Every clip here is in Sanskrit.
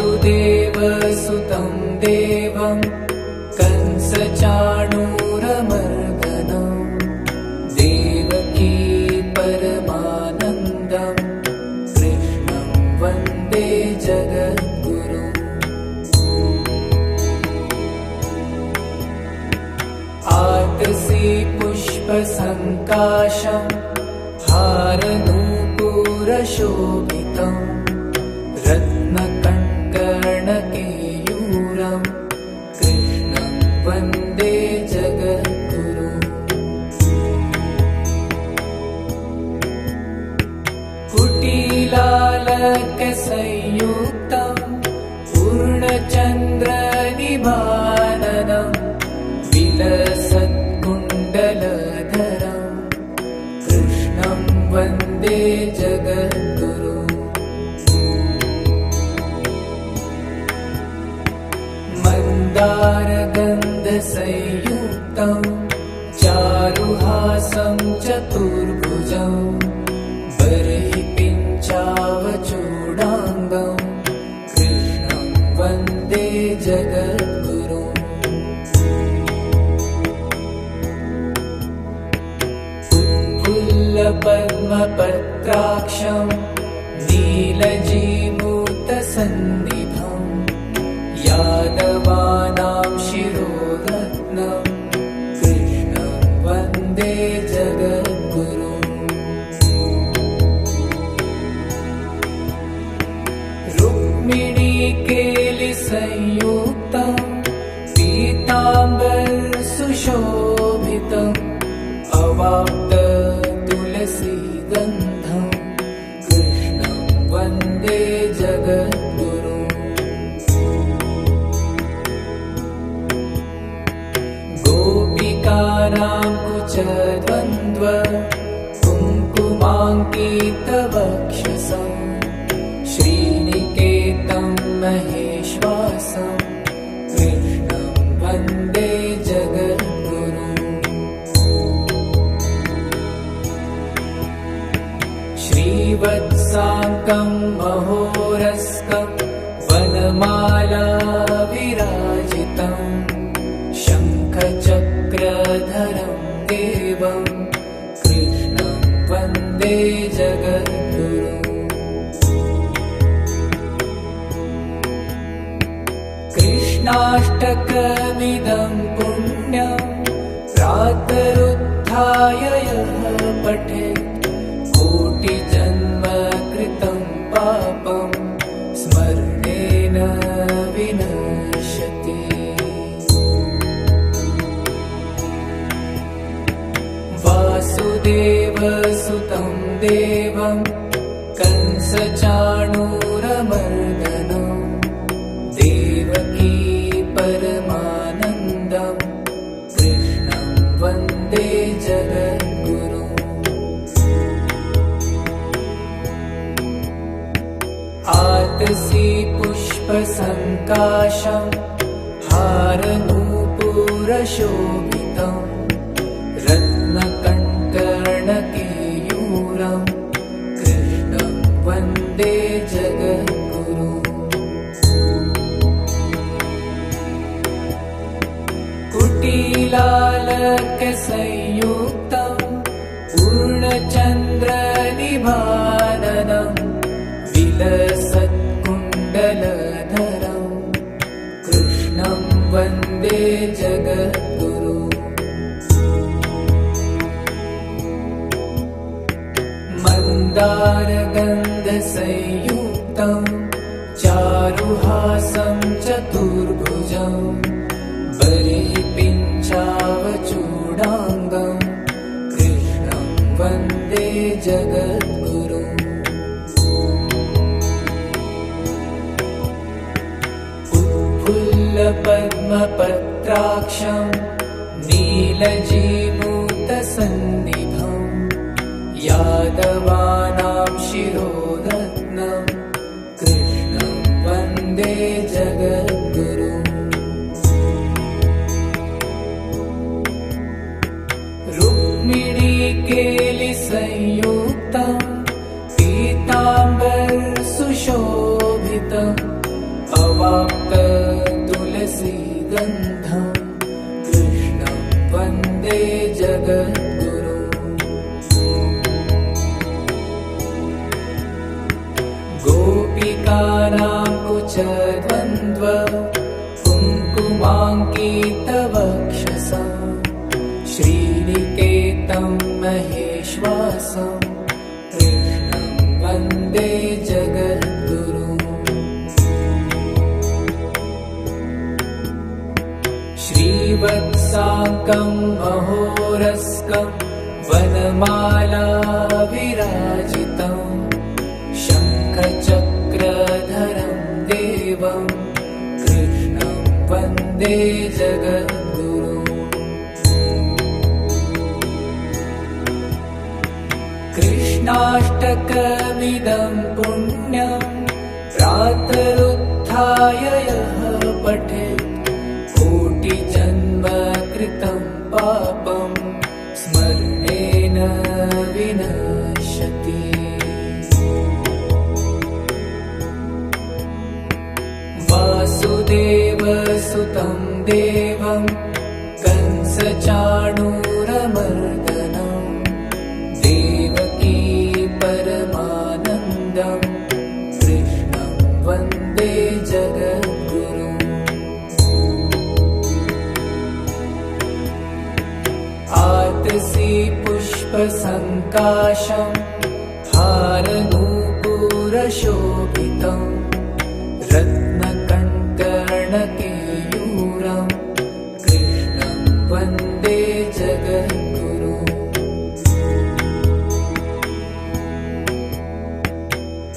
वासुदेवसुतं देवं कंसचाणूरमर्दनं देवकी परमानन्दं कृष्णं वन्दे जगद्गुरुम्। आतसी पुष्पसङ्काशं हारनूपुरशोभितं रत्नकङ्कणकेयूरं कृष्णं वन्दे जगद्गुरुम्। कुटिलालकसंयुक्तं पूर्णचन्द्रनिभाननं विलसत्कुण्डलधरं कृष्णं वन्दे जगद्गुरुम्। मन्दारगन्धसंयुक्तं चारुहासं चतुर्भुजं बर्हिपिञ्चावचूडाङ्गं कृष्णं वन्दे जगद्गुरुम्। उत्फुल्लपद्मपत्राक्षं नीलजीमूतसन्निभं यादवानां शिरोरत्नं कृष्णं वन्दे जगद्गुरुम्। रुक्मिणीकेलिसंयुक्तं पीताम्बरसुशोभितम् अवाप्ततुलसीगन्धं कृष्णं वन्दे जगद्गुरुम्। गोपिकानां कुचद्वन्द्व कुङ्कुमाङ्कितवक्षसं श्रीनिकेतं महेश्वासं कृष्णं वन्दे जगद्गुरुम्। श्रीवत्साङ्कं महोरस्कं वनमाला विराजितं शङ्खचक्रधरं देवं कृष्णं वन्दे जगद्गुरुम्। कृष्णाष्टकमिदं पुण्यं प्रातरुत्थाय यः पठेत् कोटिजन्मकृतं पापं स्मरणेन विनश्यति। वासुदेवसुतं देवं कंसचाणूरमर्दनं देवकी परमानन्दं कृष्णं वन्दे जगद्गुरुम्। आतसी पुष्पसङ्काशं हारनूपुरशोभितं रत्नकङ्कणकेयूरं कृष्णं वन्दे जगद्गुरुम्। कुटिलालकसंयुक्तं पूर्णचन्द्रनिभाननं विलसत्कुण्डलधरं कृष्णं वन्दे जगद्गुरुम्। मन्दारगन्धसंयुक्तं चारुहासं चतुर्भुजं बर्हिपिञ्चावचूडाङ्गं कृष्णं वन्दे जगद्गुरुम्। उत्फुल्लपद्मपत्राक्षं नीलजीमूतसन्निभं यादवानां शिरोरत्नं कृष्णं वन्दे जगद्गुरुम्। रुक्मिणीकेलिसंयुक्तं पीताम्बरसुशोभितं गोपिकानां कुचद्वन्द्व कुङ्कुमाङ्कितवक्षसं श्रीनिकेतं महेश्वासं कृष्णं वन्दे जगद्गुरुम्। श्रीवत्साङ्कं महोरस्कं वनमाला विराजितं शङ्खचक्रधरं देवं कृष्णं वन्दे जगद्गुरुम्। कृष्णाष्टकमिदं पुण्यं प्रातरुत्थाय यः पठेत् कोटिजन्मकृतं पापं स्मरणेन विनश्यति। वासुदेवसुतं देवं कंसचाणूरमर्दनं देवकी परमानन्दं कृष्णं वन्दे जगद्गुरुम्। आतसी पुष्पसङ्काशं हारनूपुरशोभितं रत्नकङ्कणकेयूरं कृष्णं वन्दे जगद्गुरुम्।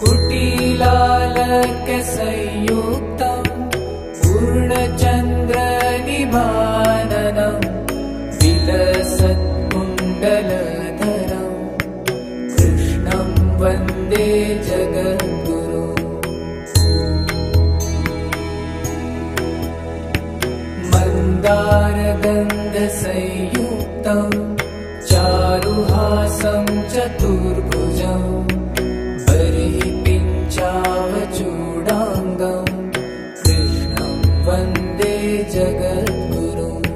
कुटिलालकसंयुक्तं पूर्णचन्द्रनिभाननं विलसत्कुण्डलधरं कृष्णं वन्दे जगद्गुरुम्। मन्दारगन्धसंयुक्तं चारुहासं चतुर्भुजं बर्हिपिञ्चावचूडाङ्गं कृष्णं वन्दे जगद्गुरुम्।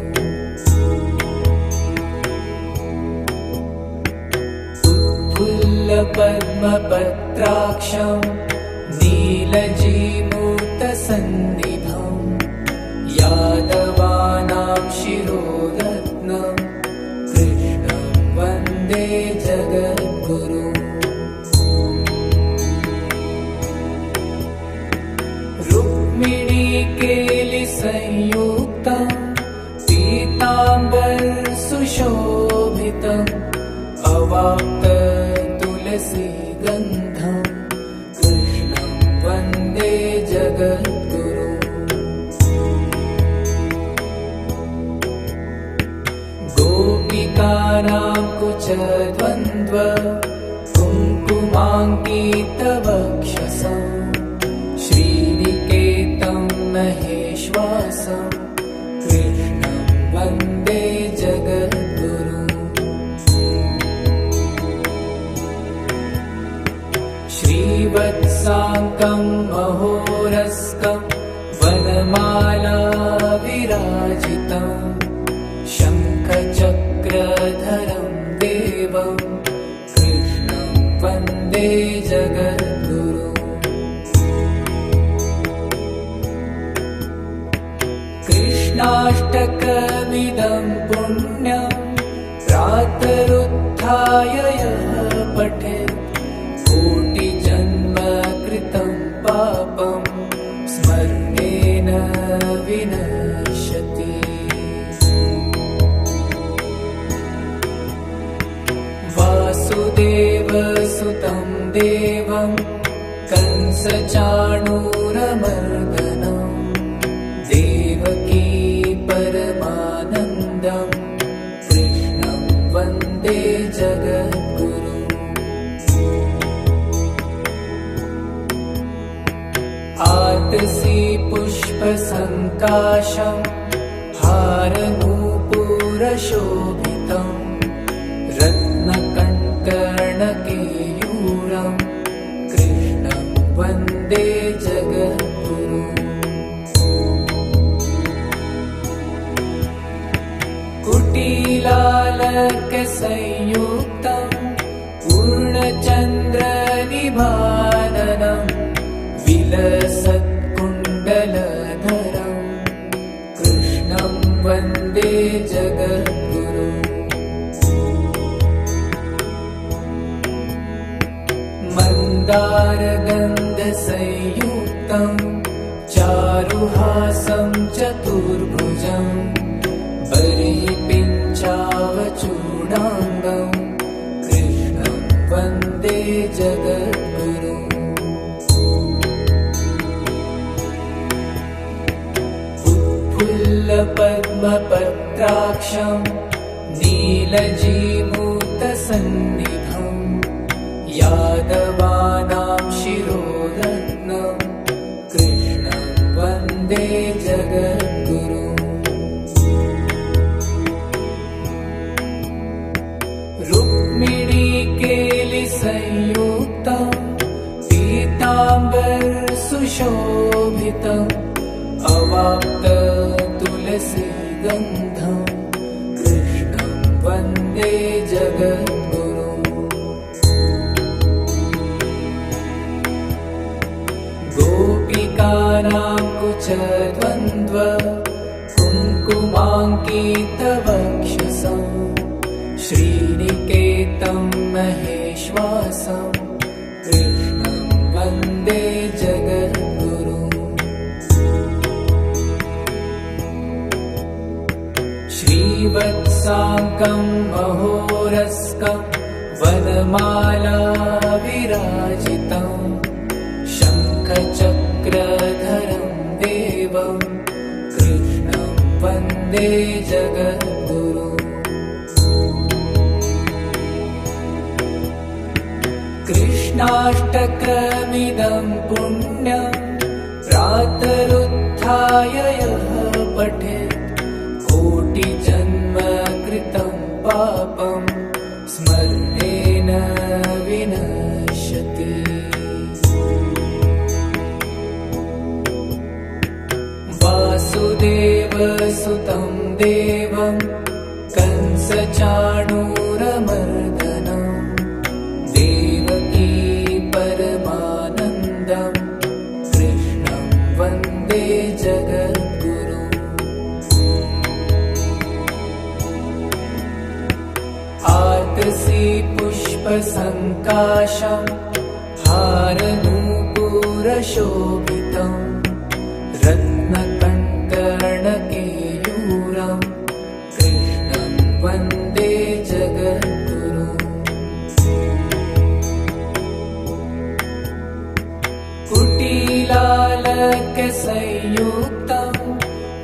उत्फुल्लपद्मपत्राक्षं नीलजीमूतसन्निभं यादवानां शिरोरत्नं कृष्णं वन्दे जगद्गुरुम्। रुक्मिणीकेलिसंयुक्तं पीताम्बरसुशोभितम् अवाप्ततुलसीगन्धं कृष्णं वन्दे जगद्गुरुम्। गोपिकानां कुचद्वन्द्व कुङ्कुमाङ्कितवक्षसं श्रीनिकेतं महेश्वासं कृष्णं वन्दे जगद्गुरुम्। श्रीवत्साङ्कं महोरस्कं वनमाला विराजितं शङ्खचक्रधरं देवं कृष्णं वन्दे जगद्गुरुम्। कृष्णाष्टकमिदं पुण्यं प्रातरुत्थाय यः पठेत् कोटिजन्मकृतं पापं स्मरणेन विनश्यति। वासुदेवसुतं देवं कंसचाणूरमर्दनं देवकी परमानन्दं कृष्णं वन्दे जगद्गुरुम्। आतसी पुष्पसङ्काशं हारनूपुरशोभितं रत्नकङ्कणकेयूरं कृष्णं वन्दे जगद्गुरुम्। कुटिलालकसंयुक्तं पूर्णचन्द्रनिभाननं मन्दारगन्धसंयुक्तं चारुहासं चतुर्भुजं बर्हिपिञ्चावचूडाङ्गं कृष्णं वन्दे जगद्गुरुम्। उत्फुल्लपद्मपत्राक्षं नीलजीमूतसन्निधं यादवानां शिरोरत्नं कृष्णं वन्दे जगद्गुरुम्। रुक्मिणीकेलिसंयुक्तं पीताम्बरसुशोभितम् अवाप्ततुलसीगन्धं कृष्णं वन्दे जगद्गुरुम्। गोपिकानां कुचद्वन्द्व कुङ्कुमाङ्कितवक्षसं श्रीनिकेतं महेश्वासं कृष्णं वन्दे जगद्गुरुम्। श्रीवत्साङ्कं महोरस्कं वनमाला विराजितं शङ्खचक्रधरं देवं कृष्णं वन्दे जगद्गुरुम्। कृष्णाष्टकमिदं पुण्यं प्रातरुत्थाय यः पठेत् कोटिजन्म कृतं पापं स्मरणेन विनश्यति। वासुदेवसुतं देवं कंसचाणूरमर्दनं देवकी परमानन्दं कृष्णं वन्दे जगद्गुरुम्। आतसी पुष्पसङ्काशं हारनूपुरशोभितं रत्नकङ्कणकेयूरं कृष्णं वन्दे जगद्गुरुम्। कुटिलालकसंयुक्तं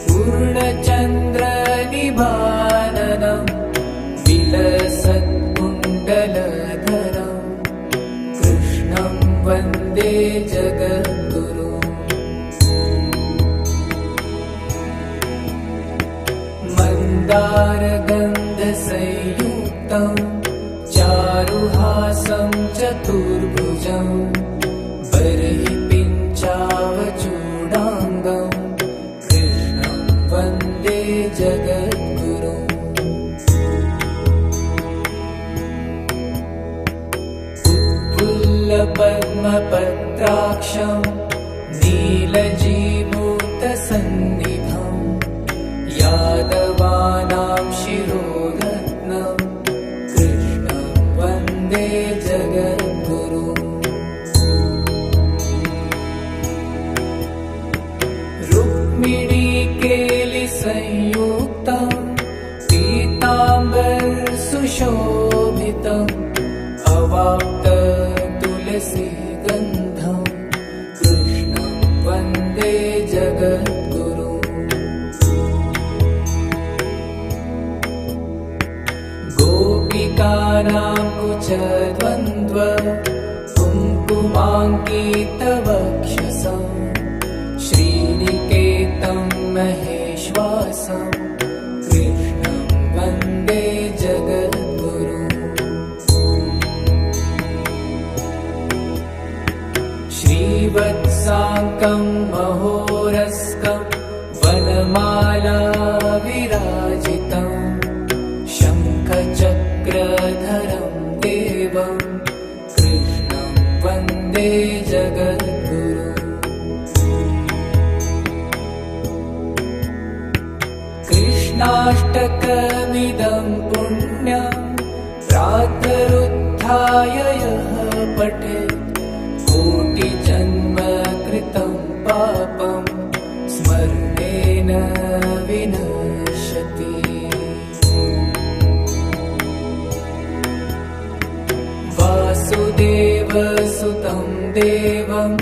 पूर्णचन्द्रनिभाननं विलसत्कुण्डलधरं कृष्णं वन्दे जगद्गुरुम्। मन्दारगन्धसंयुक्तं चारुहासं चतुर्भुजं बर्हिपिञ्चावचूडाङ्गं कृष्णं वन्दे जगद्गुरुम्। उत्फुल्लपद्मपत्राक्षं नीलजीमूतसन्निधं यादवानां शिरोरत्नं कृष्णं वन्दे जगद्गुरुम्। रुक्मिणीकेलिसंयुक्तं पीताम्बरसुशोभितम् अवाप्ततुलसीगन्धं कृष्णं वन्दे जगद्गुरुम्। गोपिकानां कुचद्वन्द्व कुङ्कुमाङ्कितवक्षसं श्रीनिकेतं महेश्वासं कृष्णं वन्दे जगद्गुरुम्। श्रीवत्साङ्कं महोरस्कं वनमाला विराजितं शङ्खचक्रधरं देवं कृष्णं वन्दे जगद्गुरुम्। कृष्णाष्टकमिदं पुण्यं प्रातरुत्थाय यः पठेत् वसुदेवसुतं देवं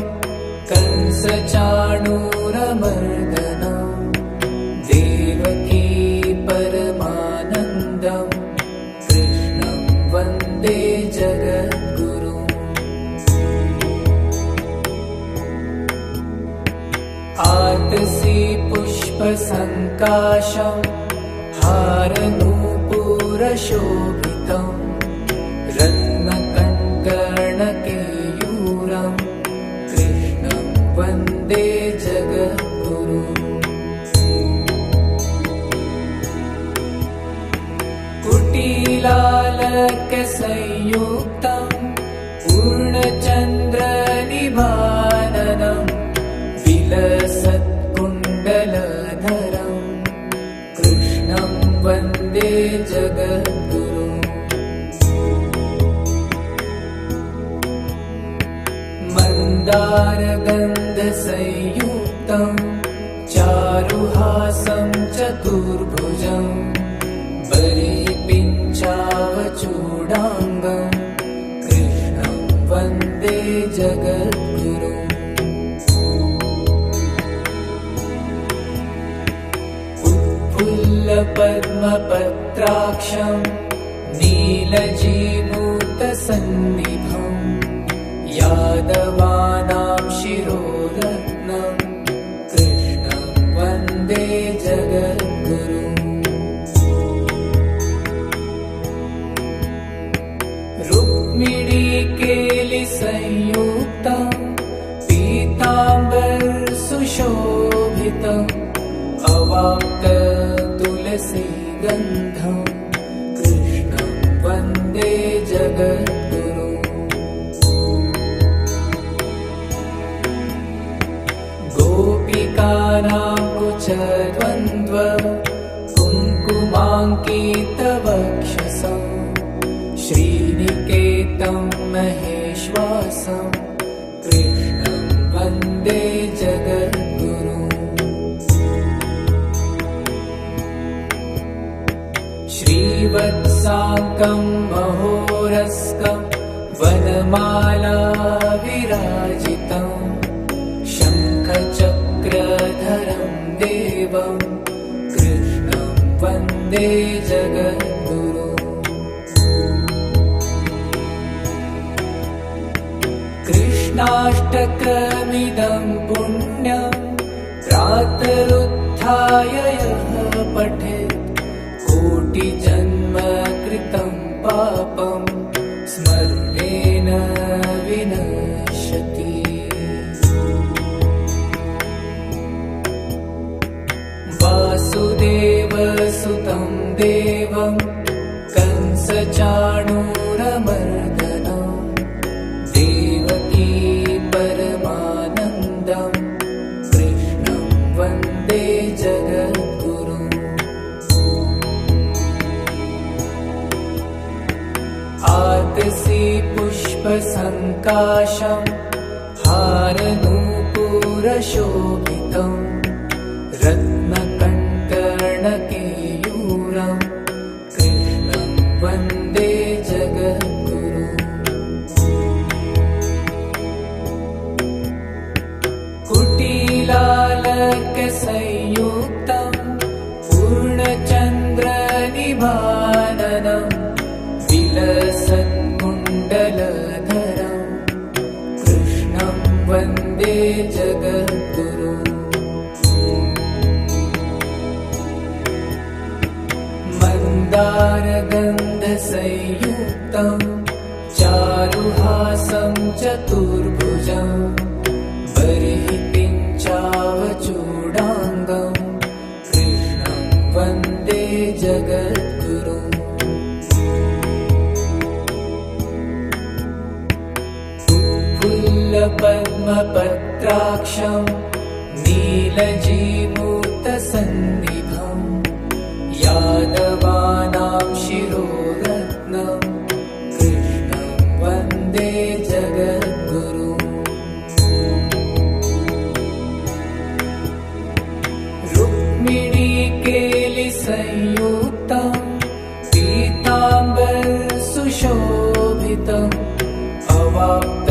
कंसचाणूरमर्दनं देवकी परमानन्दं कृष्णं वन्दे जगद्गुरुम्। आतसी पुष्पसङ्काशं हारनूपुरशोभितं रत्नकङ्कणकेयूरं कृष्णं वन्दे जगद्गुरुम्। कुटिलालकसंयुक्तं पूर्णचन्द्रनिभाननं विलसत्कुण्डलधरं कृष्णं वन्दे जगद्गुरुम्। मन्दारगन्धसंयुक्तं चारुहासं चतुर्भुजं बलिपिञ्चावचूडाङ्गं कृष्णं वन्दे जगद्गुरुम्। उत्फुल्लपद्मपत्राक्षं नीलजीमूतसन्निभं यादवानां शिरोरत्नं कृष्णं वन्दे जगद्गुरुम्। रुक्मिणीकेलिसंयुक्तं पीताम्बरसुशोभितम् अवाप्ततुलसीगन्धं कृष्णं वन्दे जगद्गुरुम्। गोपिकानां कुचद्वन्द्व कुङ्कुमाङ्कितवक्षसं श्रीनिकेतं महेश्वासं कृष्णं वन्दे जगद्गुरुम्। श्रीवत्साङ्कं महोरस्कं वनमाला विराजितं शङ्खचक्रधरं देवं कृष्णं वन्दे जगद्गुरुम्। कृष्णाष्टकमिदं पुण्यं प्रातरुत्थाय यः पठेत् कोटिजन्मकृतं पापं स्मरणेन विनश्यति। वासुदेवसुतं देवं कंसचाणूरमर्दनं देवकी परमानन्दं कृष्णं वन्दे जगद्गुरुम्। आतसी पुष्पसङ्काशं हारनूपुरशोभितं रत्नकङ्कणकेयूरं कृष्णं वन्दे जगद्गुरुम्। कुटिलालकसंयुक्तं पूर्णचन्द्रनिभाननं विलसत्कुण्डलधरं कृष्णं वन्दे जगद्गुरुम्। मन्दारगन्धसंयुक्तं चारुहासं चतुर्भुजं बर्हिपिञ्चावचूडाङ्गं कृष्णं वन्दे जगद्गुरुम्। उत्फुल्लपद्मपत्राक्षं नीलजीमूतसन्निभं यादवानां शिरोरत्नं कृष्णं वन्दे जगद्गुरुम्। रुक्मिणीकेलिसंयुक्तं पीताम्बरसुशोभितम् अवाप्त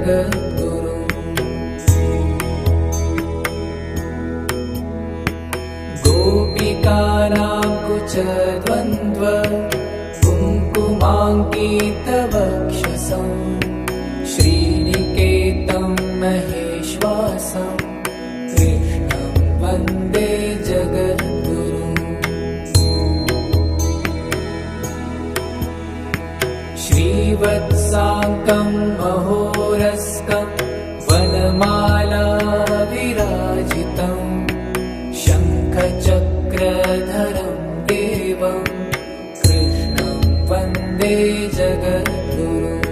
जगद्गुरुम्। गोपिकानां कुचद्वन्द्व कुङ्कुमाङ्कितवक्षसं श्रीनिकेतं महेश्वासं कृष्णं वन्दे जगद्गुरुम्। श्रीवत्साङ्कं महोरस्कं वनमाला विराजितं शङ्खचक्रधरं देवं कृष्णं वन्दे जगद्गुरुम्।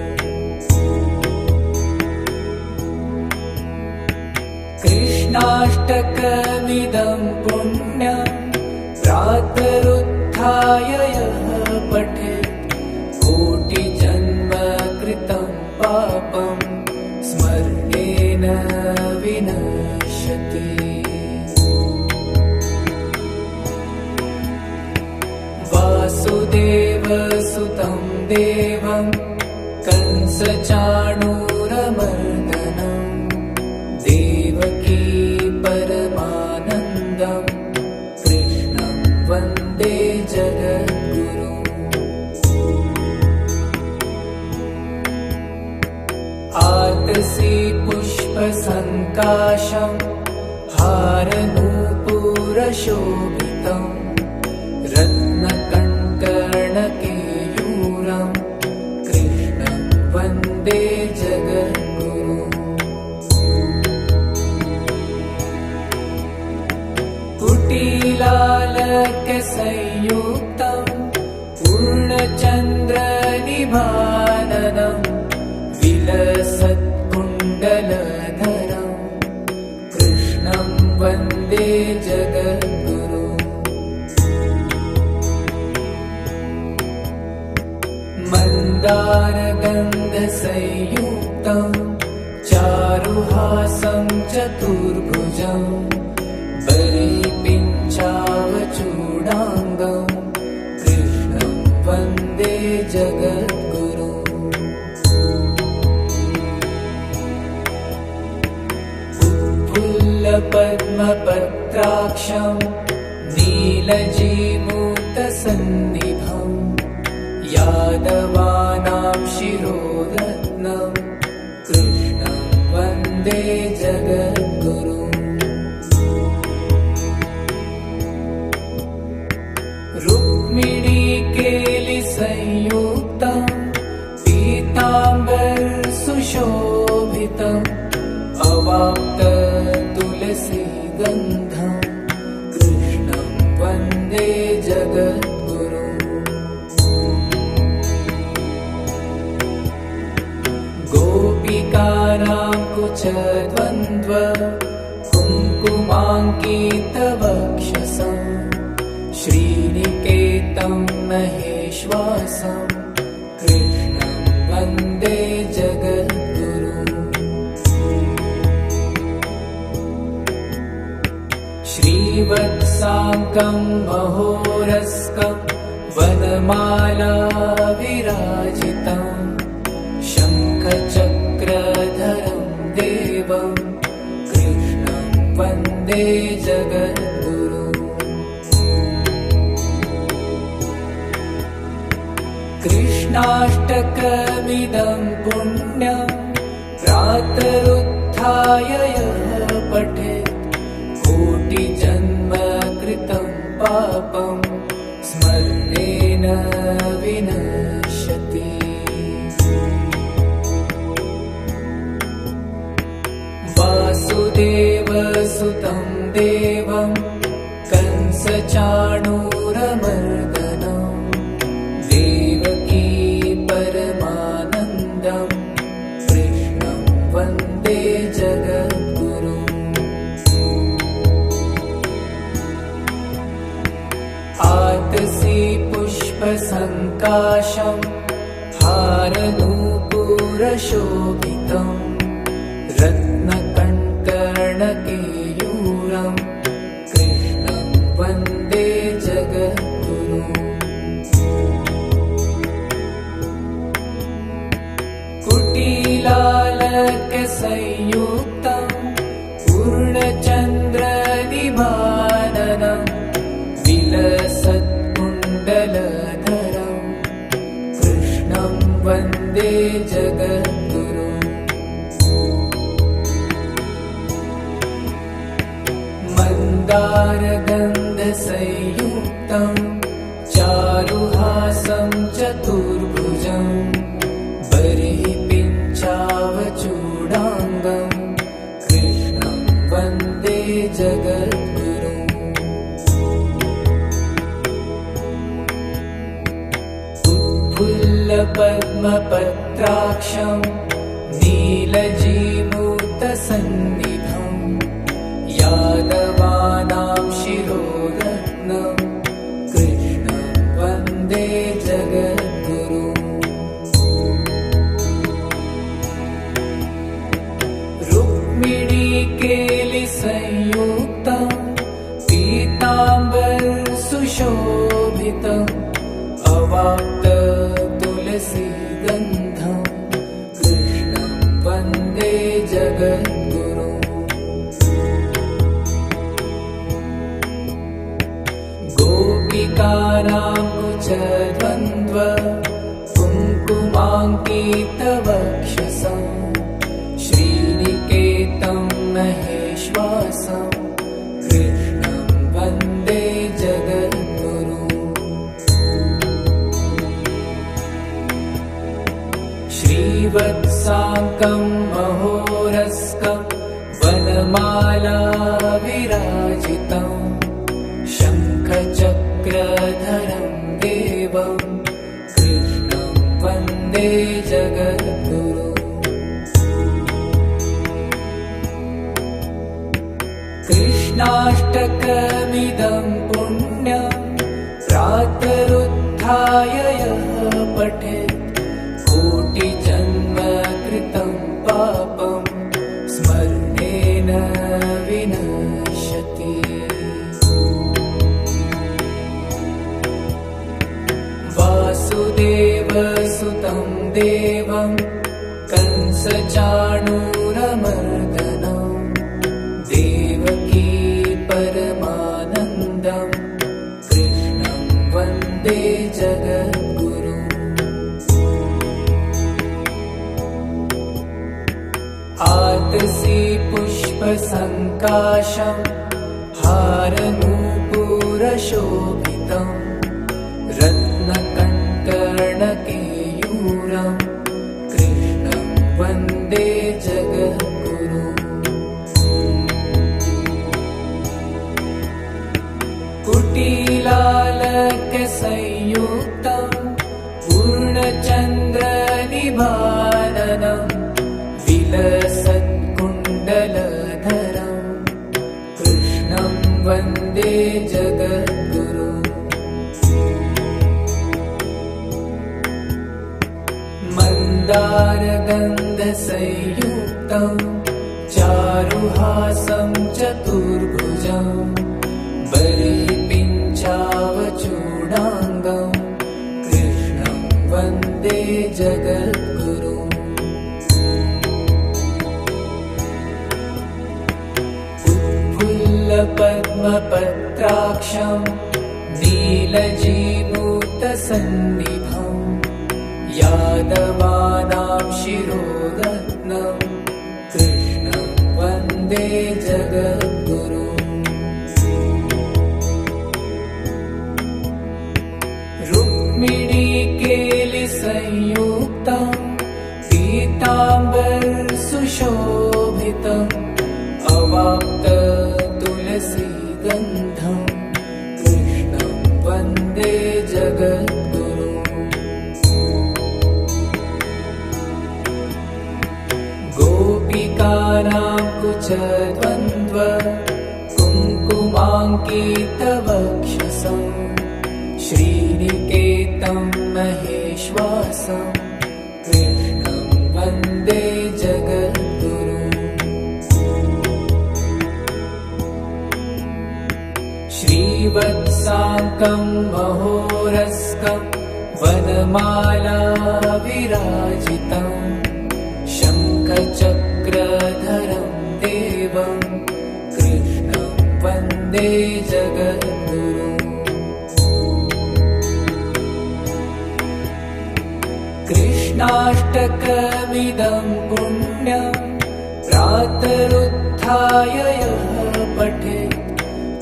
कृष्णाष्टकमिदं पुण्यं प्रातरुत्थाय यः पठेत् कोटिजन्मकृतं पापं स्मरणेन विनश्यति। वासुदेवसुतं देवं कंसचाणूरमर्दनं देवकी परमानन्दं कृष्णं वन्दे जगद्गुरुम्। आतसी पुष्पसङ्काशं हारनूपुरशोभितं रत्नकङ्कणकेयूरं कृष्णं वन्दे जगद्गुरुम्। कुटिलालकसंयुक्तं पूर्णचन्द्रनिभाननं विलसत्कुण्डलधरं कृष्णं वन्दे जगद्गुरुम्। मन्दारगन्धसंयुक्तं चारुहासं चतुर्भुजं बलिपिञ्चावचूडाङ्गं कृष्णं वन्दे जगद्गुरुम्। उत्फुल्लपद्मपत्राक्षं नीलजीमूतसन्निभं यादवानां शिरोरत्नं कृष्णं वन्दे जगद्गुरुम्। रुक्मिणीकेलिसंयुक्तं पीताम्बरसुशोभितं अवाप्ततुलसीगन्धं कृष्णं वन्दे जगद्गुरुम्। गोपिकानां कुचद्वन्द्व कुङ्कुमाङ्कितवक्षसं श्रीनिकेतं महेश्वासं कृष्णं वन्दे जगद्गुरुम्। श्रीवत्साङ्कं महोरस्कं वनमाला विराजितं शङ्खचक्रधरं देवं कृष्णं वन्दे जगद्गुरुम्। कृष्णाष्टकमिदं पुण्यं प्रातरुत्थाय यः पठेत् कोटिजन्मकृतं पापं स्मरणेन विनश्यति। वासुदेवसुतं देवं कंसचाणूरमर्दनं देवकी परमानन्दं कृष्णं वन्दे जगद्गुरुम्। आतसी पुष्पसङ्काशं हारनूपुरशोभितं रत्नकङ्कणकेयूरं कृष्णं वन्दे जगद्गुरुम्। कुटिलालक संयुक्तं पूर्णचन्द्रनिभाननं विलसत्कुण्डलधरं कृष्णं वन्दे जगद्गुरुम्। मन्दारगन्धसंयुक्तं चारुहासं चतुर्भुजं बर्हिपिञ्चावचूडाङ्गं कृष्णं वन्दे जगद्गुरुम्। उत्फुल्लपद्मपत्राक्षं नीलजीमूतसन्निभं यादवानां शिरोरत्नं कृष्णं वन्दे जगद्गुरुम्। रुक्मिणीकेलिसंयुक्तं पीताम्बरसुशोभितम् अवाप्ततुलसीगन्धं कृष्णं वन्दे जगद्गुरुम्। गोपिकानां कुचद्वन्द्व कुङ्कुमाङ्कितवक्षसं श्रीनिकेतं महेश्वासं कृष्णं वन्दे जगद्गुरुम्। श्रीवत्साङ्कं महोरस्कं वनमाला विराजितं शङ्खचक्रधरं देवं कृष्णं वन्दे जगद्गुरुम्। कृष्णाष्टकमिदं पुण्यं प्रातरुत्थाय यः पठेत् कोटिजन्मकृतं पापं स्मरणेन विनश्यति। वासुदेवसुतं देवं कंसचाणूरमर्दनं देवकी परमानन्दं कृष्णं वन्दे जगद्गुरुम्। आतसी पुष्पसङ्काशं हारनूपुरशोभितं रत्नकङ्कणकेयूरं कृष्णं वन्दे जगद्गुरुम्। कुटिलालकसंयुक्तं पूर्णचन्द्रनिभाननं विलसत्कुण्डलधरं कृष्णं वन्दे जगद्गुरुम्। मन्दारगन्धसंयुक्तं चारुहासं चतुर्भुजं बर्हिपिञ्चावचूडाङ्गं कृष्णं वन्दे जगद्गुरुम्। उत्फुल्लपद्मपत्राक्षं नीलजीमूतसन्निभं यादवानां शिरोरत्नं कृष्णं वन्दे जगद्गुरुम्। रुक्मिणीकेलिसंयुक्तं पीताम्बरसुशोभितम् अवाप्ततुलसीगन्धं कृष्णं वन्दे जगद्गुरुम्। गोपिकानां कुचद्वन्द्व कुङ्कुमाङ्कितवक्षसं श्रीनिकेतं महेश्वासं कृष्णं वन्दे जगद्गुरुम्। श्रीवत्साङ्कं महोरस्कं वनमाला विराजितं शङ्खचक्र शङ्खचक्रधरं देवं कृष्णं वन्दे जगद्गुरुम्। कृष्णाष्टकमिदं पुण्यं प्रातरुत्थाय यः पठेत्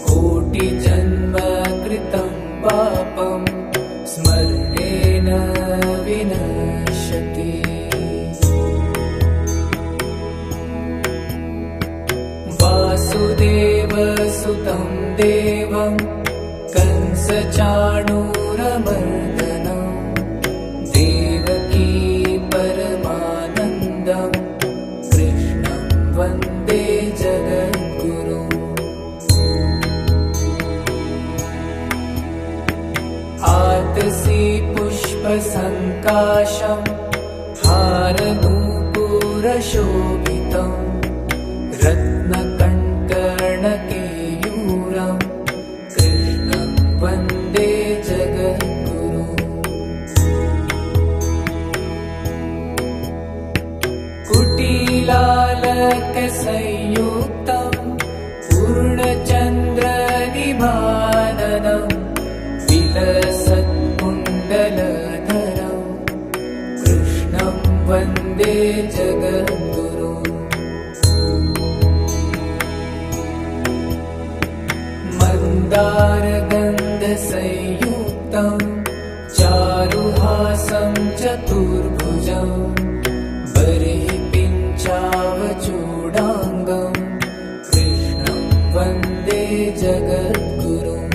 कोटिजन्मकृतं पापं स्मरणेन विनश्यति। वासुदेवसुतं देवं कंसचाणूरमर्दनं देवकी परमानन्दं कृष्णं वन्दे जगद्गुरुम्। आतसी पुष्पसङ्काशं हारनूपुरशोभितं रत्नकङ्कणकेयूरं कृष्णं वन्दे जगद्गुरुम्। कुटिलालकसंयुक्तं पूर्णचन्द्रनिभाननं विलसत्कुण्डलधरं कृष्णं वन्दे जगद्गुरुम्। मन्दारगन्धसंयुक्तं चारुहासं चतुर्भुजं बर्हिपिञ्चावचूडाङ्गं कृष्णं वन्दे जगद्गुरुम्।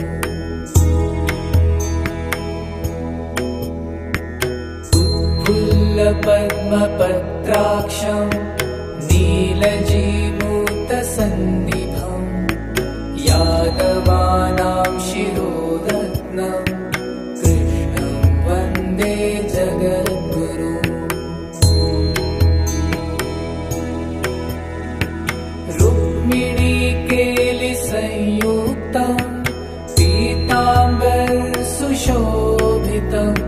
उत्फुल्लपद्मपत्राक्षं नीलजीमूतसन्निभं यादवानां शिरोरत्नं कृष्णं वन्दे जगद्गुरुम्। रुक्मिणीकेलिसंयुक्तं पीताम्बरसुशोभितम्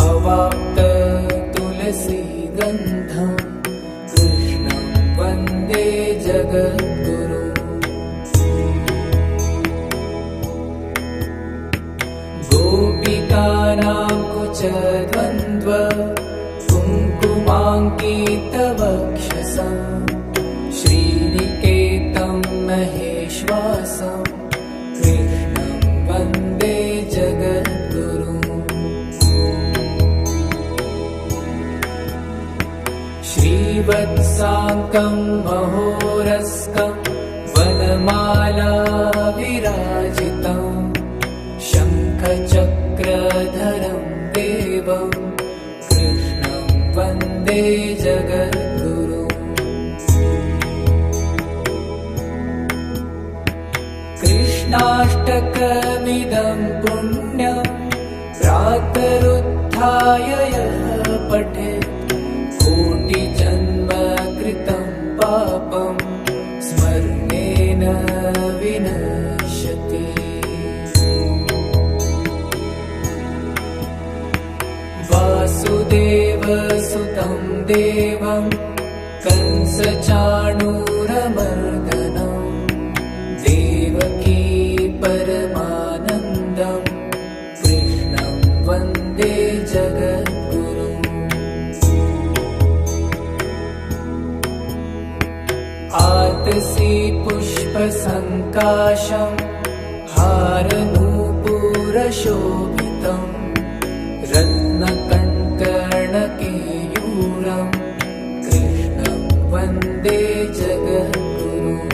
अवाप्ततुलसीगन्धं कृष्णं वन्दे जगद्गुरुम्। गोपिकानां कुचद्वन्द्व कुङ्कुमाङ्कितवक्षसं श्रीनिकेतं महेश्वासं कृष्णं वन्दे जगद्गुरुम्। श्रीवत्साङ्कं महोरस्कं वनमाला विराजितं शङ्खचक्रधरं देवं कृष्णं वन्दे जगद्गुरुम्। कृष्णाष्टकमिदं पुण्यं प्रातरुत्थाय यः पठेत् कोटिजन्मकृतं पापं स्मरणेन विनश्यति। वासुदेवसुतं देवं कंसचाणूरमर्दनं देवकी परमानन्दं कृष्णं वन्दे जगद्गुरुम्। आतसी पुष्पसङ्काशं हारनूपुरशोभितं रत्नकङ्कणकेयूरं कृष्णं वन्दे जगद्गुरुम्।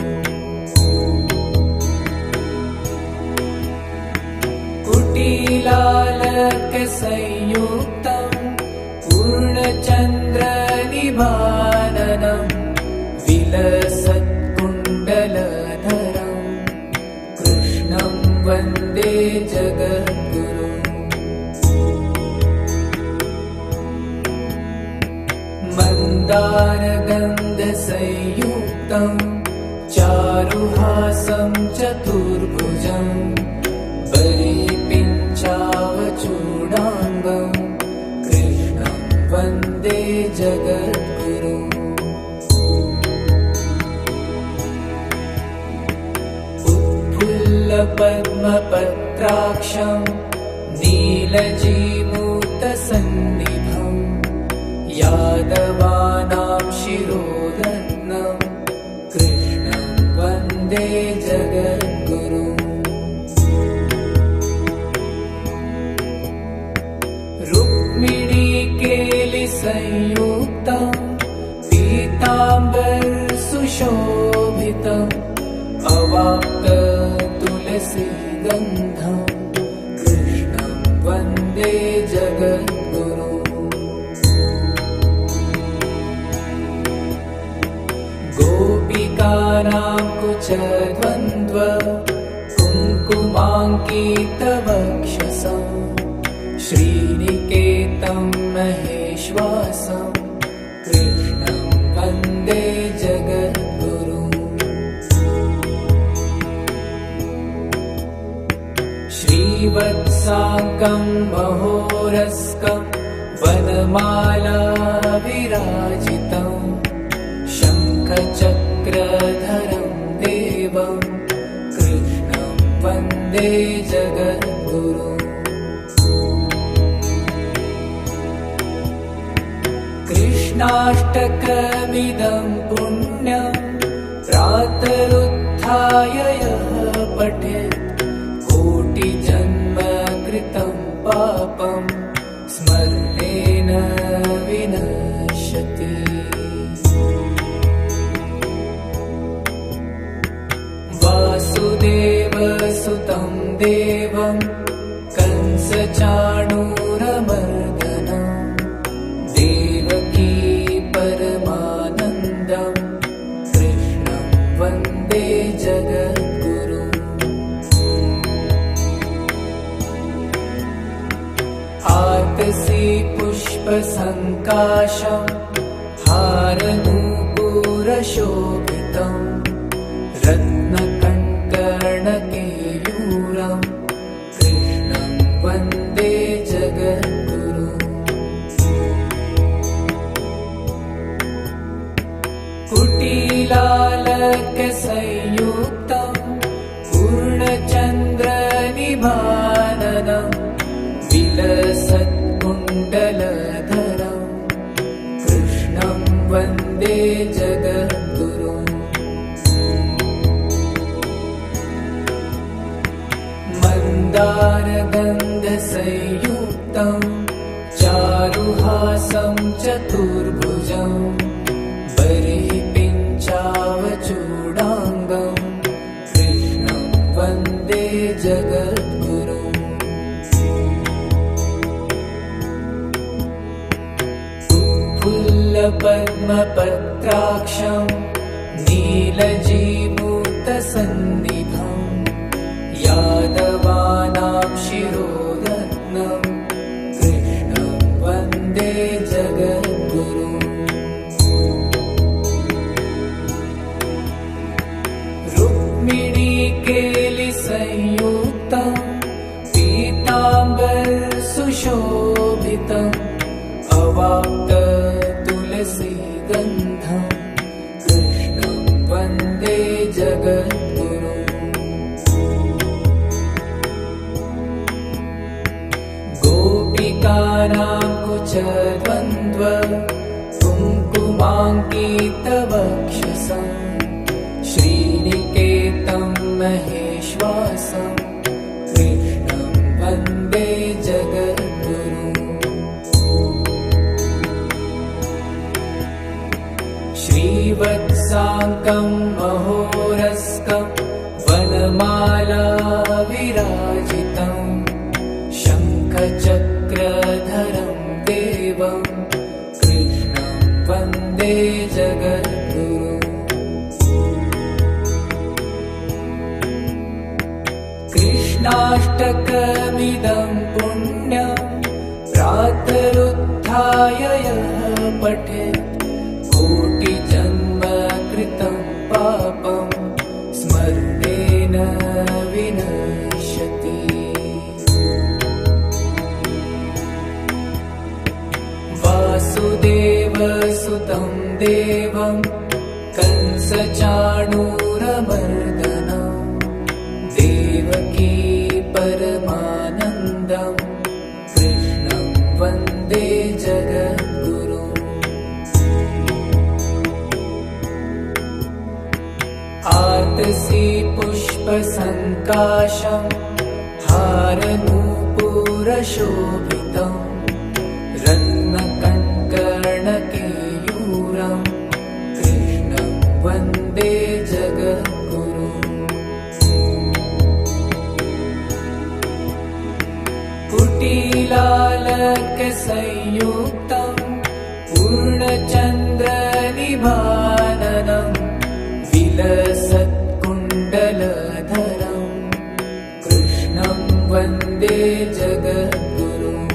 कुटिलालकसंयुक्तं पूर्णचन्द्रनिभाननं विलसत्कुण्डलधरं कृष्णं वन्दे जगद्गुरुम्। मन्दारगन्धसंयुक्तं चारुहासं चतुर्भुजं बर्हिपिञ्चावचूडाङ्गं कृष्णं वन्दे जगद्गुरुम्। पद्मपत्राक्षं नीलजीमूतसन्निभं यादवानां शिरोरत्नं कृष्णं वन्दे जगद्गुरुम्। रुक्मिणीकेलिसंयुक्तं पीताम्बरसुशोभितम् अवाप्ततुलसीगन्धं कृष्णं वन्दे जगद्गुरुम्। गोपिकानां कुचद्वन्द्व कुङ्कुमाङ्कितवक्षसं श्रीनिकेतं महेश्वासं कृष्णं वन्दे जगद्गुरुम्। श्रीवत्साङ्गं महोरस्कं वनमाला विराजितं शङ्खचक्रधरं देवं कृष्णं वन्दे जगद्गुरुम्। कृष्णाष्टकमिदं पुण्यं प्रातरुत्थाय यः पठेत् कोटिजन्मकृतं पापं स्मरणेन विनश्यति। वासुदेवसुतं देवं कंसचाणूरमर्दनं देवकी परमानन्दं कृष्णं वन्दे जगद्गुरुम्। आतसी पुष्पसङ्काशं हारनूपुरशोभितं रत्नकङ्कणकेयूरं कृष्णं वन्दे जगद्गुरुम्। कुटिलालकसंयुक्तं पूर्णचन्द्रनिभाननं विलसत्कुण्डलधरं कृष्णं वन्दे जगद्गुरुम्। मन्दारगन्धसंयुक्तं चारुहासं चतुर्भुजं बर्हिपिञ्चावचूडाङ्गं कृष्णं वन्दे जगद्गुरुम्। उत्फुल्लपद्मपत्राक्षं नीलजीमूतसन्निभं यादवानां शिरोरत्नं कृष्णं वन्दे जगद्गुरुम्। रुक्मिणीकेलिसंयुक्तं पीताम्बरसुशोभितम् अवाप्ततुलसीगन्धं कृष्णं वन्दे जगद्गुरुम्। गोपिकानां कुचद्वन्द्व कुङ्कुमाङ्कितवक्षसं श्रीनिकेतं महेश्वासं कृष्णं वन्दे जगद्गुरुम्। श्रीवत्साङ्गं महोरस्कं वनमाला विराजितं शङ्खचक्रधरं देवं कृष्णं वन्दे जगद्गुरुम्। कृष्णाष्टकमिदं पुण्यं प्रातरुत्थाय यः पठेत् कोटिजन्मकृतं पापं स्मरणेन विनश्यति। वासुदेवसुतं देवं कंसचाणूरमर्दनं देवकी पुष्पसङ्काशं हारनूपुरशोभितं रत्नकङ्कणकेयूरं कृष्णं वन्दे जगद्गुरुम्। कुटिलालकसंयुक्तं पूर्णचन्द्रनिभाननं विलसत्कुण्डलधरं कृष्णं वन्दे जगद्गुरुम्।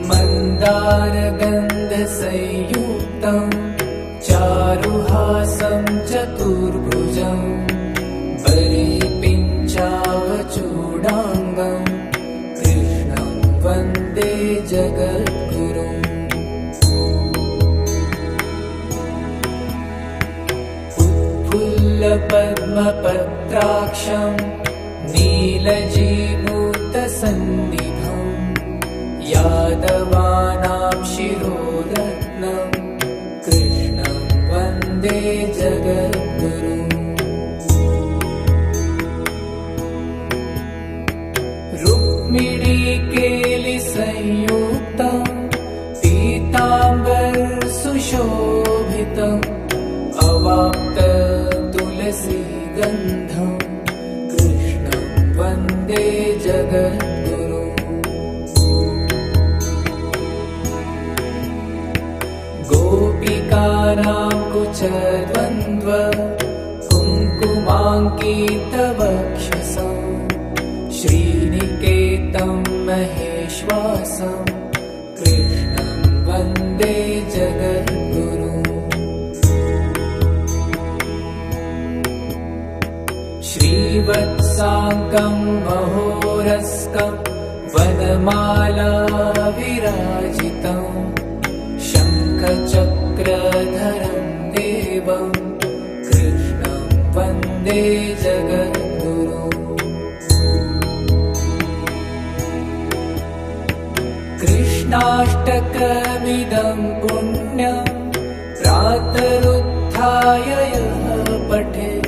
मन्दारगन्धसंयुक्तं चारुहासं चतुर्भुजं परिपिञ्चावचूडाङ्गं कृष्णं वन्दे जगद्गुरुम्। उत्फुल्लपद्मपत्राक्षं नीलजीमूतसन्निभं यादवानां शिरोरत्नं कृष्णं वन्दे जगद्गुरुम्। रुक्मिणीकेलिसंयुक्तं पीताम्बरसुशोभितम् अवाप्ततुलसीगन्धं कृष्णं वन्दे जगद्गुरुम्। गोपिकानां कुचद्वन्द्व कुङ्कुमाङ्कितवक्षसं श्रीनिकेतं महेश्वासं कृष्णं वन्दे जगद्गुरुम्। श्रीवत्साङ्गं महोरस्कं वनमाला विराजितं शङ्खचक्रधरं देवं कृष्णं वन्दे जगद्गुरुम्। कृष्णाष्टकमिदं पुण्यं प्रातरुत्थाय यः पठेत्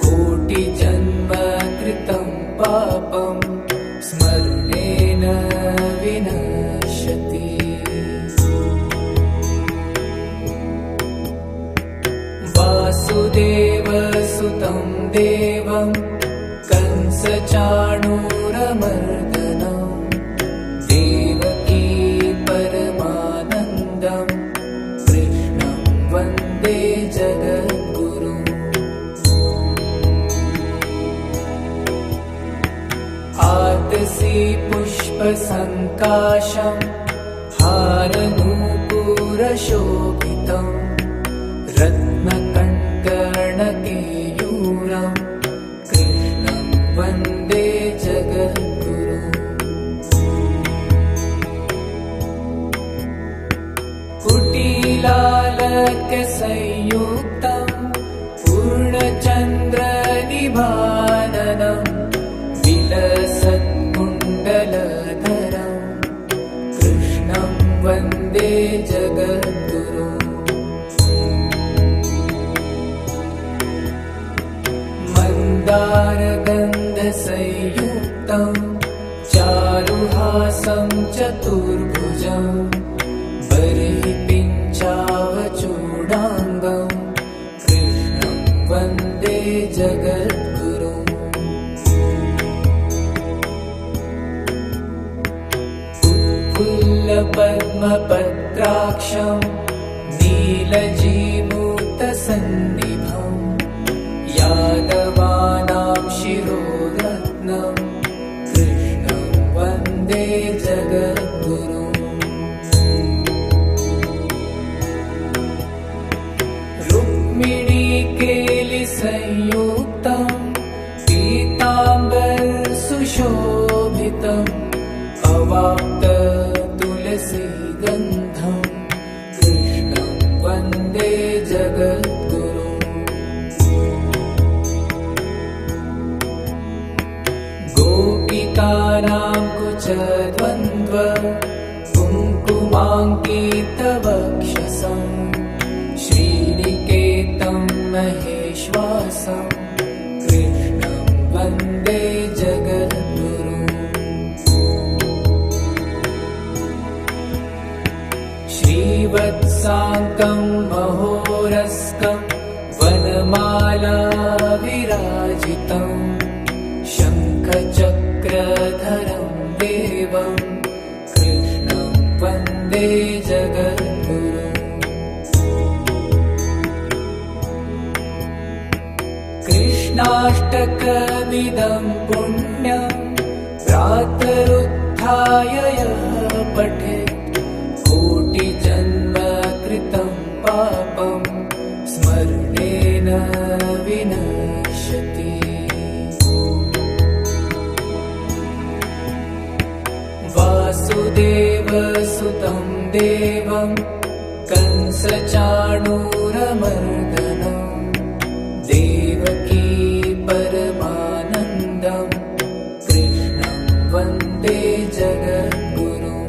कोटिजन्मकृतं पापं स्मरणेन विनश्यति। वासुदेवसुतं देवं कंसचाणूरमर्दनं देवकी परमानन्दं कृष्णं वन्दे जगद्गुरुम्। आतसी पुष्पसङ्काशं हारनूपुरशोभितं रत्नकङ्कणकेयूरं कृष्णं वन्दे जगद्गुरुम्। कुटिलालकसंयुक्तं पूर्णचन्द्रनिभाननं विलसत्कुण्डलधरं कृष्णं वन्दे जगद्गुरुम्। मन्दारगन्धसंयुक्तं चारुहासं चतुर्भुजं परिपिञ्चावचूडाङ्गं कृष्णं वन्दे जगद्गुरुम्। उत्फुल्लपद्मपत्राक्षं नीलजीमूतसन्निभं यादवानां शिरोरत्नं कृष्णं वन्दे जगद्गुरुम्। रुक्मिणीकेलिसंयुक्तं पीताम्बरसुशोभितम् अवाप्ततुलसीगन्धं कृष्णं वन्दे जगद्गुरुम्। गोपिकानां कुचद्वन्द्व कुङ्कुमाङ्कितवक्षसं श्रीनिकेतं महेश्वासं कृष्णं वन्दे जगद्गुरुम् श्रीवत्साङ्कं महोरस्कं वनमाला विराजितं शङ्खचक्रधरं देवं कृष्णं वन्दे जगद्गुरुम् कृष्णाष्टकमिदं पुण्यं प्रातरुत्थाय यः पठेत् कोटिजन्मकृतं पापं स्मरणेन विनश्यति वासुदेवसुतं देवं कंसचाणूरमर्दनं देवकी परमानन्दं कृष्णं वन्दे जगद्गुरुम्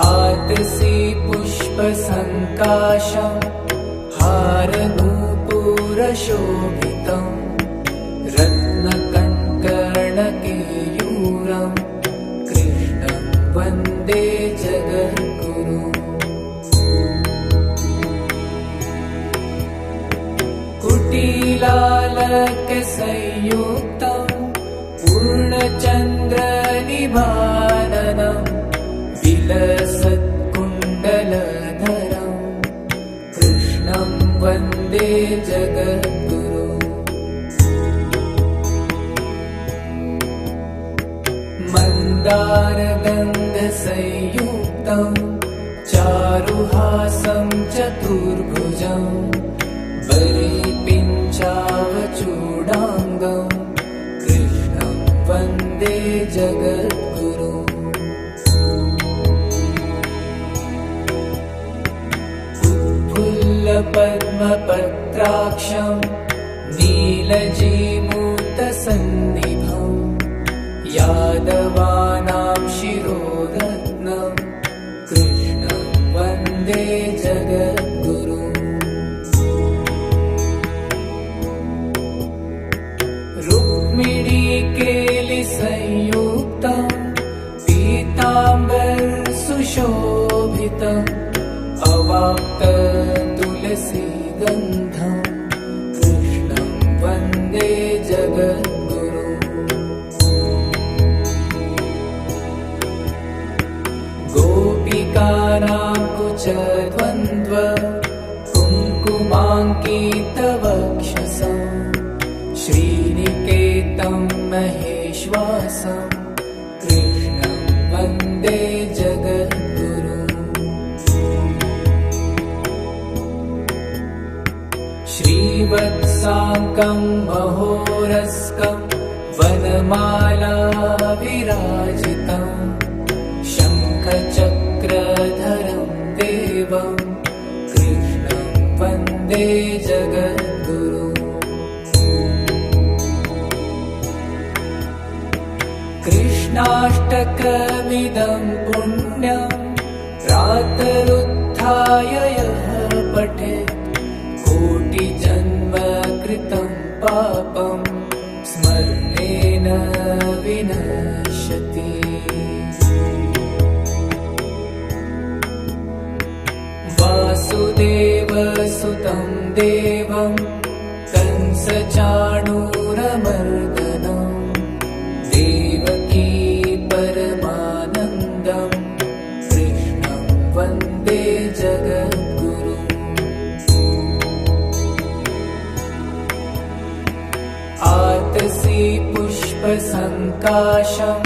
आतसी पुष्पसङ्काशं हारनूपुरशोभितं रत्नकङ्कणकेयूरं कृष्णं वन्दे जगद्गुरुम् कुटिलालकसंयुक्तं पूर्णचन्द्रनिभाननं विलसत्कुण्डलधरं कृष्णं वन्दे जगद्गुरुम् मन्दारगन्धसंयुक्तं चारुहासं चतुर्भुजं बलिपिञ्चावचूडाङ्गं कृष्णं वन्दे जगद्गुरुम् उत्फुल्लपद्मपत्राक्षं नीलजीमूतसन्निभं यादवानां शिरोरत्नं कृष्णं वन्दे जगद्गुरुम् रुक्मिणीकेलिसंयुक्तं पीताम्बरसुशोभितम् अवाप्ततुलसीगन्धं कृष्णं वन्दे जगद्गुरुम् गोपिकानां कुचद्वन्द्व कुङ्कुमाङ्कितवक्षसं श्रीनिकेतं महेश्वासं कृष्णं वन्दे जगद्गुरुम् श्रीवत्साङ्कं महोरस्कं वनमाला विराजितं शङ्खचक्रधरं देवं कृष्णं वन्दे जगद्गुरुम् कृष्णाष्टकमिदं पुण्यं प्रातरुत्थाय यः पठेत् कोटिजन्मकृतं पापं स्मरणेन विनश्यति वासुदेवसुतं देवं कंसचाणूरमर्दनं देवकी परमानन्दं कृष्णं वन्दे जगद्गुरुम् आतसी पुष्पसङ्काशं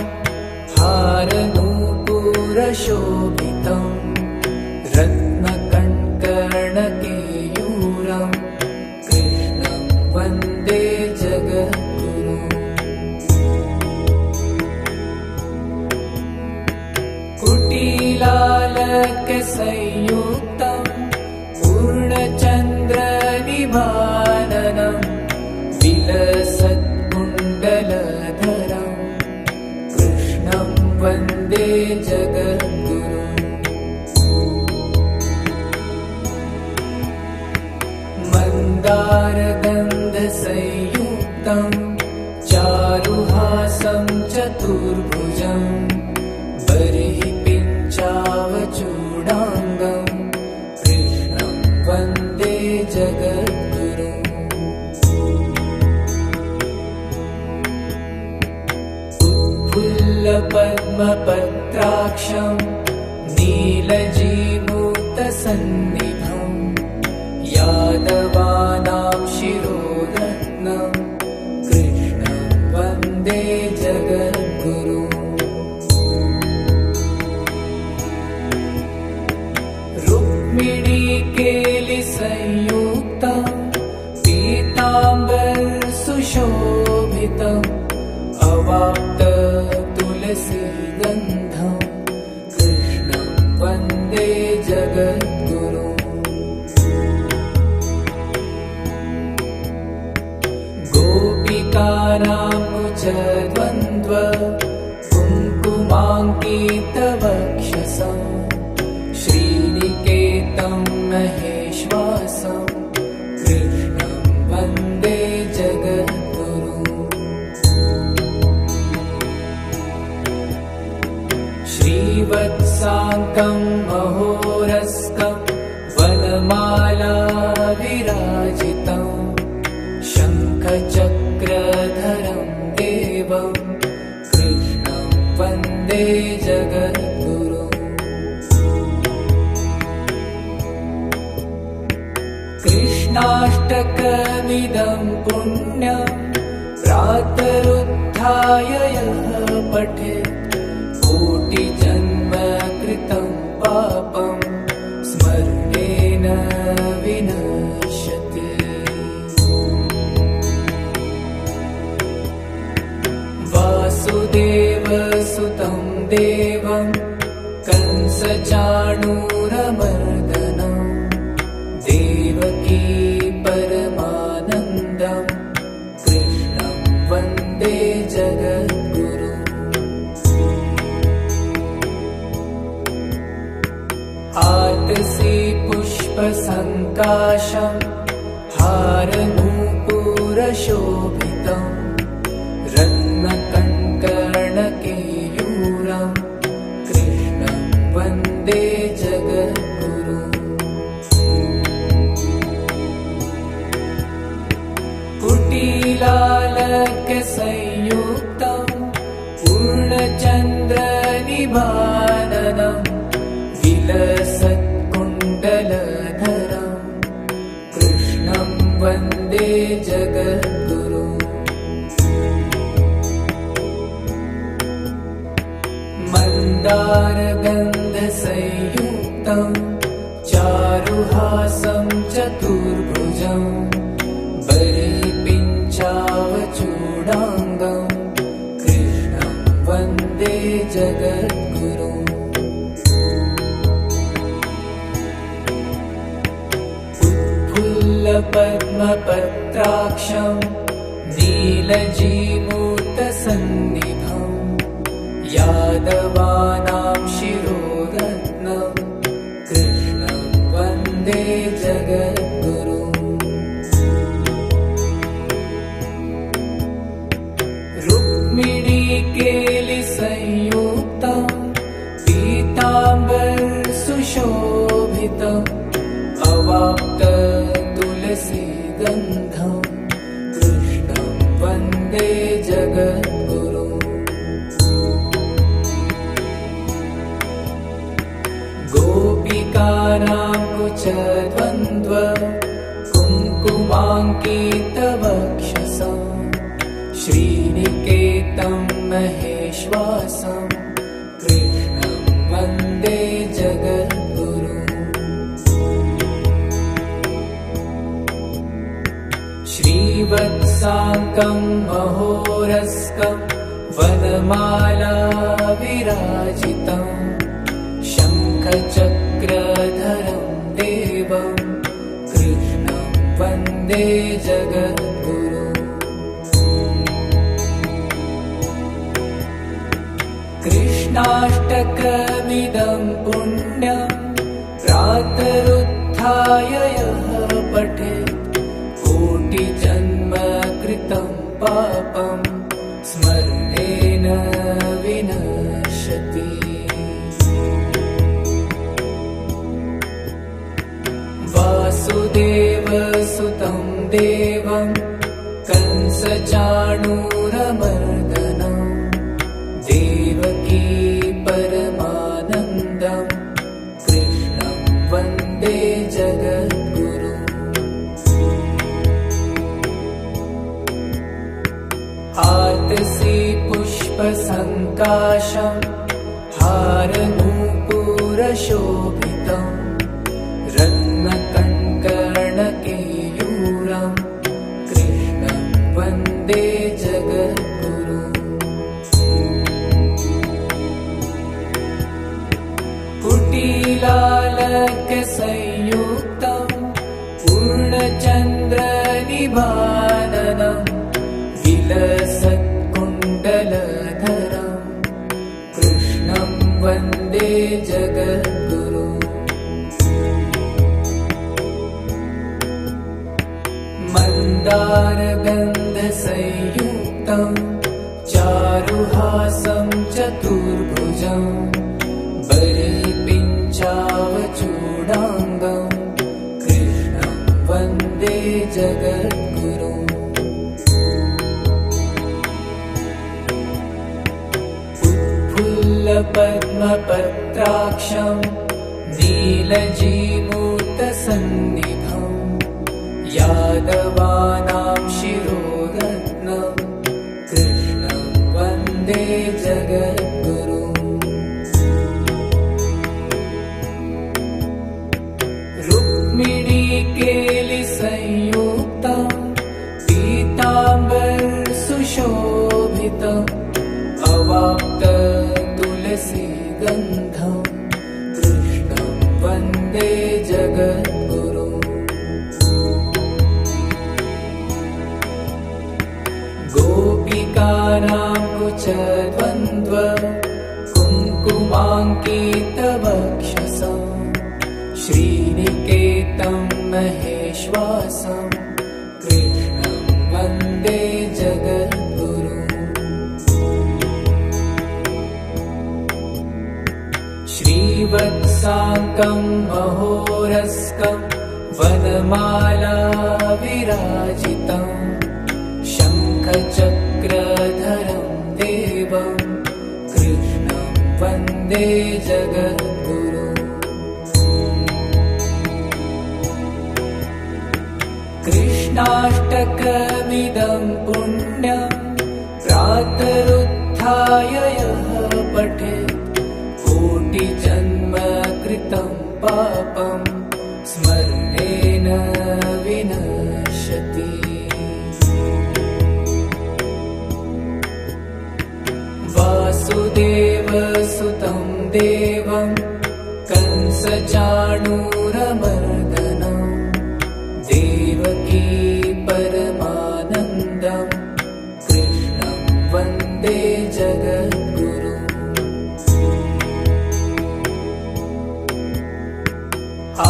हारनूपुरशोभितं रत्नकङ्कणकेयूरं कृष्णं वन्दे जगद्गुरुम् कुटिलालकसंयुक्तं पूर्णचन्द्रनिभाननं विलसत्कुण्डलधरं कृष्णं वन्दे जगद्गुरुम् मन्दारगन्धसंयुक्तं चारुहासं चतुर्भुजं बर्हिपिञ्चावचूडाङ्गं कृष्णं वन्दे जगद्गुरुम्। उत्फुल्लपद्मपत्राक्षं नीलजीमूतसन्निभं यादवानां शिरोरत्नं कृष्णं वन्दे जगद्गुरुम्। रुक्मिणीकेलिसंयुक्तं पीताम्बरसुशोभितम् अवाप्ततुलसीगन्धं कृष्णं वन्दे जगद्गुरुम्। गोपिकानां कुचद्वन्द्व कुङ्कुमाङ्कितवक्षसं श्रीनिकेतं महेश्वासं कृष्णं वन्दे जगद्गुरुम्। श्रीवत्साङ्कं महोरस्कं वनमाला विराजितं शङ्खचक्रधरं देवं कृष्णं वन्दे जगद्गुरुम्। कृष्णाष्टकमिदं पुण्यं प्रातरुत्थाय यः पठेत् कोटिजन्मकृतं पापं स्मरणेन विनश्यति। वासुदेवसुतं देवं कंसचाणूरमर्दनं देवकी परमानन्दं कृष्णं वन्दे जगद्गुरुम्। आतसी पुष्पसङ्काशं हारनूपुरशोभितं रत्नकङ्कणकेयूरं कृष्णं वन्दे जगद्गुरुम्। कुटिलालकसंयुक्तं पूर्णचन्द्रनिभाननं विलसत्कुण्डलधरं कृष्णं वन्दे जगद्गुरुम्। मन्दारगन्धसंयुक्तं चारुहासं चतुर्भुजं बर्हिपिञ्चावचूडाङ्गं कृष्णं वन्दे जगद्गुरुम्। उत्फुल्लपद्मपत्राक्षं नीलजीमूतसन्निभं यादवानां शिरोरत्नं कृष्णं वन्दे जगद्गुरुम्। रुक्मिणीकेलिसंयुक्तं पीताम्बरसुशोभितम् अवाप्ततुलसीगन्धं कृष्णं वन्दे जगद्गुरुम्। गोपिकानां कुचद्वन्द्व कुङ्कुमाङ्कितवक्षसं श्रीनिकेतं महेश्वासं कृष्णं वन्दे जगद्गुरुम्। श्रीवत्साङ्कं महोरस्कं वनमाला विराजितं शङ्खचक्रधरं देवं कृष्णं वन्दे जगद्गुरुम्। कृष्णाष्टकमिदं पुण्यं प्रातरुत्थाय यः पठेत् कोटिजन्म कृतं पापं स्मरणेन विनश्यति। वासुदेवसुतं देवं कंसचाणूरमर्दनं देवकी परमानन्दं कृष्णं वन्दे जगद्गुरुम्। आतसी पुष्पसङ्काशं हारनूपुरशोभितं रत्नकङ्कणकेयूरं कृष्णं वन्दे जगद्गुरुम्। कुटिलालकसंयुक्तं पूर्णचन्द्रनिभाननं विलसत्कुण्डलधरं कृष्णं वन्दे जगद्गुरुम्। मन्दारगन्धसंयुक्तं चारुहासं चतुर्भुजं बलिपिञ्चावचूडाङ्गं कृष्णं वन्दे जगद्गुरुम्। उत्फुल्लपद्मपत्राक्षं नीलजीमूतसन्निभं यादवानां शिरोरत्नं कृष्णं वन्दे जगद्गुरुम्। रुक्मिणीकेलिसंयुक्तं पीताम्बरसुशोभितम् अवाप्ततुलसीगन्धं कृष्णं वन्दे जगद्गुरुम्। गोपिकानां कुचद्वन्द्व कुङ्कुमाङ्कितवक्षसं श्रीनिकेतं महेश्वासं कृष्णं वन्दे जगद्गुरुम्। श्रीवत्साङ्कं महोरस्कं वनमाला विराजितं शङ्खचक्रधरं देवं कृष्णं वन्दे जगद्गुरुम्। कृष्णाष्टकमिदं पुण्यं प्रातरुत्थाय यः पठेत् कोटिजन्म कृतं पापं स्मरणेन विनश्यति। वासुदेवसुतं देवं कंसचाणूरमर्दनं देवकी परमानन्दं कृष्णं वन्दे जगद्गुरुम्।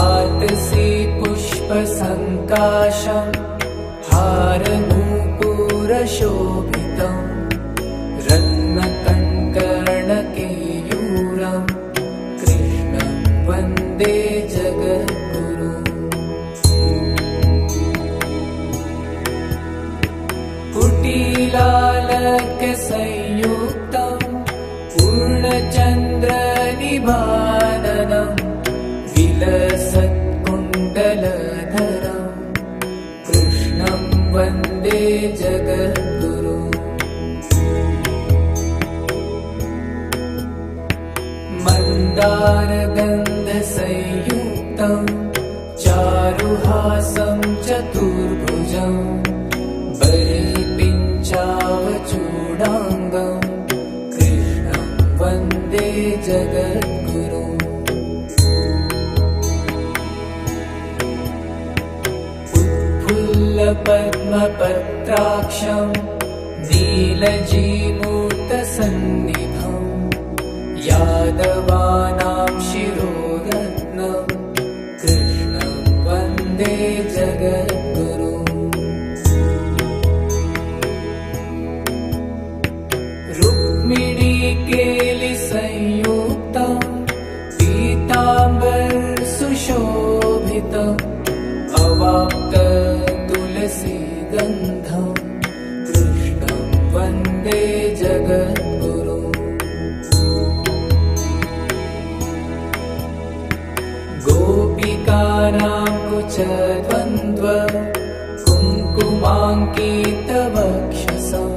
आतसी पुष्पसङ्काशं हारनूपुरशोभितं रत्नकङ्कणकेयूरं कृष्णं वन्दे जगद्गुरुम्। कुटिलालकसंयुक्तं पूर्णचन्द्रनिभाननं विलसत्कुण्डलधरं कृष्णं वन्दे जगद्गुरुम्। मन्दारगन्धसंयुक्तं चारुहासं चतुर्भुजं बलिपिञ्चावचूडाङ्गं कृष्णं वन्दे जगद्गुरुम्। उत्फुल्लपद्मपत्राक्षं नीलजीमूतसन्निभं यादवानां शिरोरत्नं कृष्णं वन्दे जगद्गुरुम्। तुलसी गन्धं कृष्णं वन्दे जगद्गुरुम् गोपिकानां कुचद्वन्द्व कुङ्कुमाङ्कितवक्षसं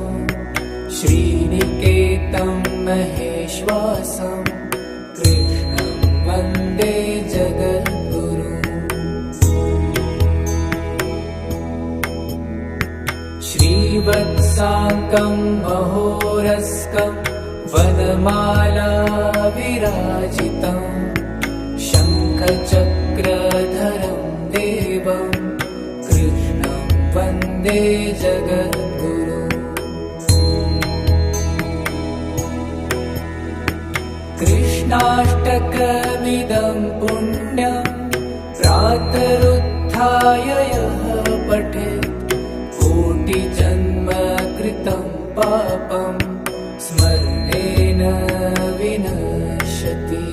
श्रीनिकेतं महेश्वासं कृष्णं वन्दे जगद्गुरुम् श्रीवत्साङ्कं महोरस्कं वनमाला विराजितम् शङ्खचक्रधरं देवं कृष्णं वन्दे जगद्गुरुम् कृष्णाष्टकमिदं पुण्यं प्रातरुत्थाय यः पठेत् कोटिजन्मकृतं पापं स्मरणेन विनश्यति।